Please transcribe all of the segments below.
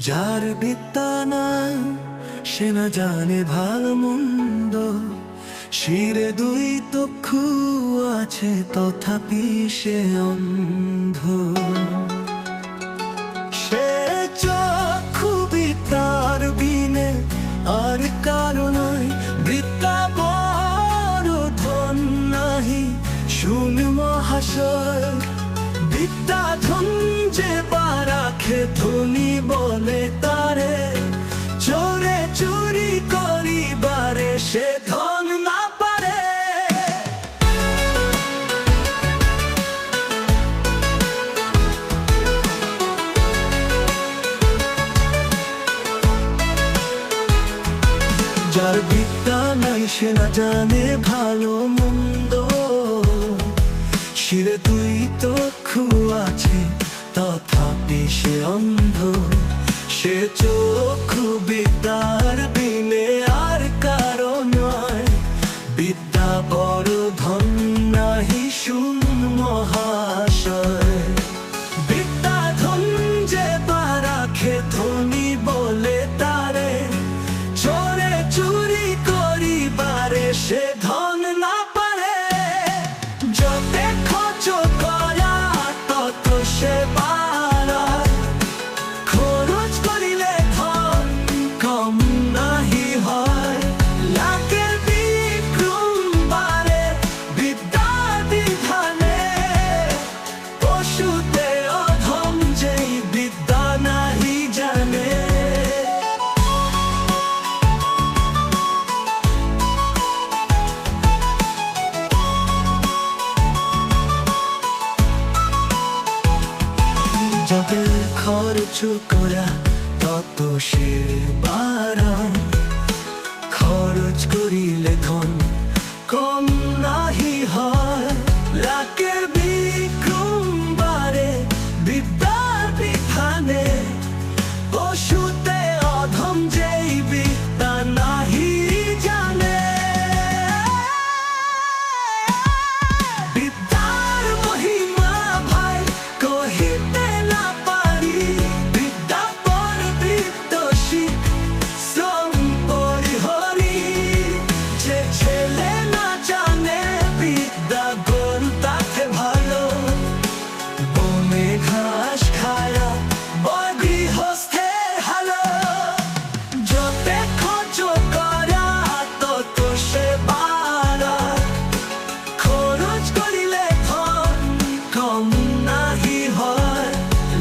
যার বিদ্যা নাই সে না জানে ভালো মন্দ, শিরে দুই চক্ষু আছে তথাপি সে অন্ধ। সে চক্ষু বিদ্যার বিনে আর কারো নাই, বিদ্যা বড় ধন নাহি শুন মহাশয়। বিদ্যা ধন যে রাখে ধনী বলে তারে, চোরে চুরি করিবারে সে ধন না পারে। যার বিদ্যা নাই সে না জানে ভালো মন্দ, শিরে দুই চক্ষু আছে তথাপি সে অন্ধ। সে চক্ষু বিদ্যার বিনে আর কারো নয়, বিদ্যা বড় ধন নাহি শুন মহাশয়। বিদ্যা ধন যে রাখে ধনী বলে তারে, চোরে চুরি করিবারে সে ধন না পারে। যতে খরচ করা তত সে বাড়ায়, খরচ করিলে ধন কম নাহি হয়। লাখের বিক্রম বাড়ে বিদ্যার বিধানে, পশুতে অধম যেই বিদ্যা নাহি জানে। যবে খরচ করা তত সে বাড়ায়, খরচ করিলে ধন কম নাহি হয়। লাখের বিক্রম বাড়ে বিদ্যার বিধানে, পশুতে অধম যেই বিদ্যা নাহি জানে। বিদ্যার মহিমা ভাই কহিতে না পারি, বিদ্যা পর বিদ্যসী শ্রম পরিহরি। যে ছেলে না জানে বিদ্যা গুণ তাকে ভালো, বনে ঘাস খায়া বয় গৃহস্থের হালো। যতে খরচ করা তত সে বাড়ায়, খরচ করিলে ধন কম নাহি হয়।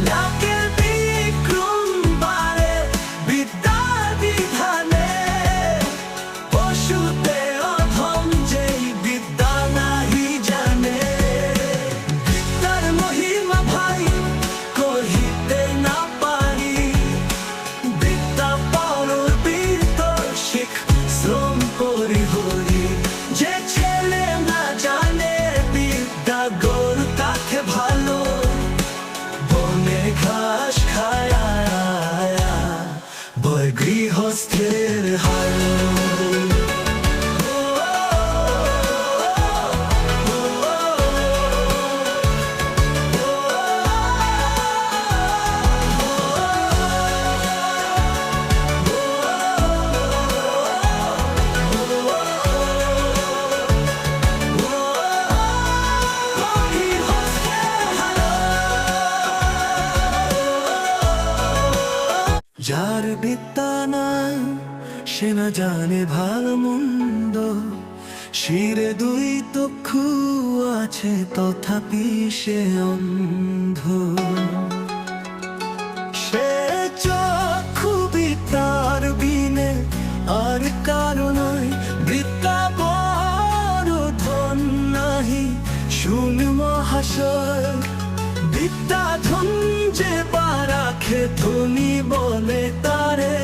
লাখের বিক্রম বাড়ে বিদ্যার বিধানে, পশুতে অধম যেই বিদ্যা নাহি জানে। বিদ্যার মহিমা ভাই কহিতে না পারি, বিদ্যা পর বিদ্যসী শ্রম পরিহরি। যে ছেলে না জানে বিদ্যা গরু তাকে ভালো, বনে ঘাস খায়া বয় গৃহস্থের হালো। যার বিদ্যা নাই সে না জানে ভালো মন্দ, শিরে দুই চক্ষু আছে তথাপি সে অন্ধ। সে চক্ষু বিদ্যার বিনে আর কারো নাই, বিদ্যা বড় ধন নাহি শুন মহাশয়। বিদ্যা ধন যে রাখে ধনী বলে তারে,